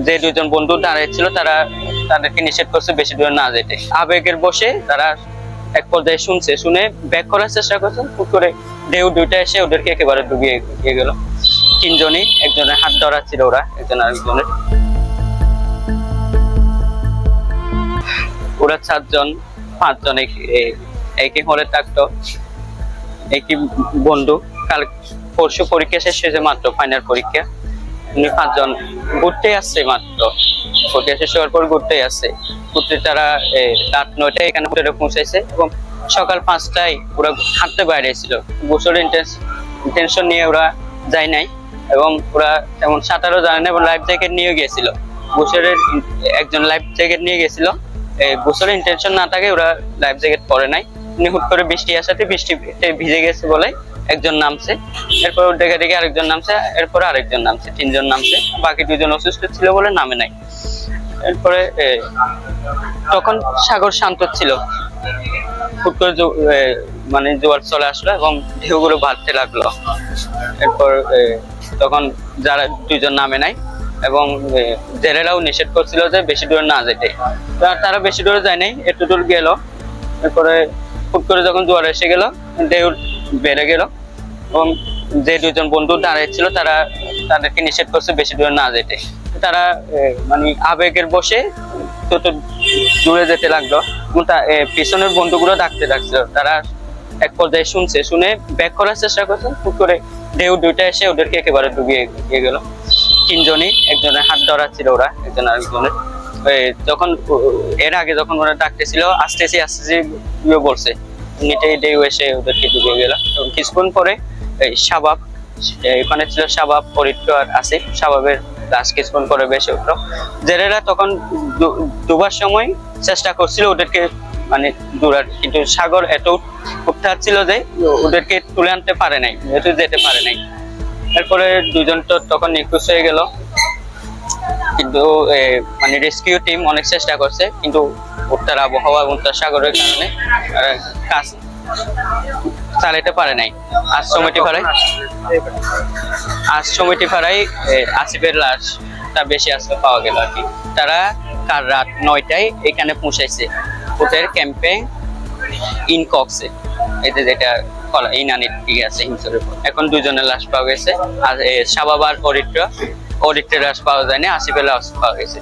যে দুজন বন্ধু দাঁড়িয়েছিল তাদেরকে নিষেধ করছে বেশি দূরে না যেতে। আবেগের বসে তারা এক পর্যায়ে শুনে ব্যাক করার চেষ্টা করছে, হুট করে ঢেউ দুইটা এসে ওদেরকে একেবারে ডুবিয়ে গেল। তিনজনই, একজনের হাত ধরা ছিল ওরা, একজন আরেকজনের। ওরা 4 জন 5 জন একই হলে থাকতো, একই বন্ধু। কাল পরশু পরীক্ষা শেষ হয়েছে মাত্র, ফাইনাল পরীক্ষা। উনি 5 জন ঘুরতে আসছে মাত্র, পরীক্ষা শেষ হওয়ার পর ঘুরতে আসছে। ঘুরতে তারা রাত 9টায় এখানে হোটেলে পৌঁছাইছে এবং সকাল 5টায় ওরা হাঁটতে বাইরে ছিল। গোসলের ইন্টেনশন নিয়ে ওরা যায় নাই এবং ওরা তেমন সাঁতারও জানে না এবং লাইফ জ্যাকেট নিয়ে গিয়েছিল। গোসলের একজন লাইফ জ্যাকেট নিয়ে গেছিল, গোসলের ইন্টেনশন না থাকে ওরা লাইফ জ্যাকেট পরে নাই। হুট করে বৃষ্টি আসাতে বৃষ্টিতে ভিজে গেছে বলে একজন নামছে, এরপর দেখে আরেকজন নামছে, এরপর আরেকজন নামছে, 3 জন নামছে। বাকি 2 জন অসুস্থ ছিল বলে নামে নাই। এরপরে তখন সাগর শান্ত ছিল, হুট করে মানে জোয়ার চলে আসলো এবং ঢেউগুলো বাড়তে লাগলো। এরপর তখন যারা 2 জন নামে নাই এবং জেলেরাও নিষেধ করছিল যে বেশি দূরে না যেতে। তারা বেশি দূরে যায় নাই, একটু দূর গেল। এরপরে হুট করে যখন জোয়ার এসে গেল, ঢেউ বেড়ে গেল এবং যে 2 জন বন্ধু দাঁড়িয়েছিল তাদেরকে নিষেধ করছে বেশি দূরে না যেতে। তারা মানে আবেগের বসে তত দূরে যেতে লাগলো। পিছনের বন্ধুগুলো ডাকছিল। তারা এক পর্যায়ে শুনে ব্যাক করার চেষ্টা করছে, হুট করে ঢেউ দুইটা এসে ওদেরকে একেবারে ডুবিয়ে গেল। 3 জনই, একজনের হাত ধরা ছিল ওরা, একজন আরেকজনের। যখন এর আগে যখন ওরা ডাকতেছিল আসতেছি বলছে, এমনিতেই ঢেউ এসে ওদেরকে ডুবিয়ে গেল। এবং কিছুক্ষণ পরে শাবাব, এখানে ছিল শাবাব, পরিত্র আর আসিফ। শাবাবের লাশ কিছুক্ষণ পরে বেশি উঠলো। জেলেরা তখন ডুবার সময় চেষ্টা করছিল ওদেরকে মানে দূরার, কিন্তু সাগর এত উঠতে ছিল যে ওদেরকে তুলে আনতে পারে নাই, যেতে পারে নাই। এরপরে 2 জন তো তখন নিখোঁজ হয়ে গেল। কিন্তু মানে রেস্কিউ টিম অনেক চেষ্টা করছে, কিন্তু উত্তর আবহাওয়া এবং উত্তর সাগরের কারণে কাজ চালাতে পারে নাই। আজ সময়টি ভাড়াই আসিফের লাশটা বেশি আজকে পাওয়া গেল আর কি। তারা কাল রাত 9টায় এখানে পৌঁছাইছে হোটেল ক্যাম্পে ইনকক্সে, এতে যেটা ইনানির দিকে আছে হিমসরের। এখন 2 জনের লাশ পাওয়া গেছে, আর শাবাব আর অরিত্রের লাশ পাওয়া যায়নি, আসিফের লাশ পাওয়া গেছে।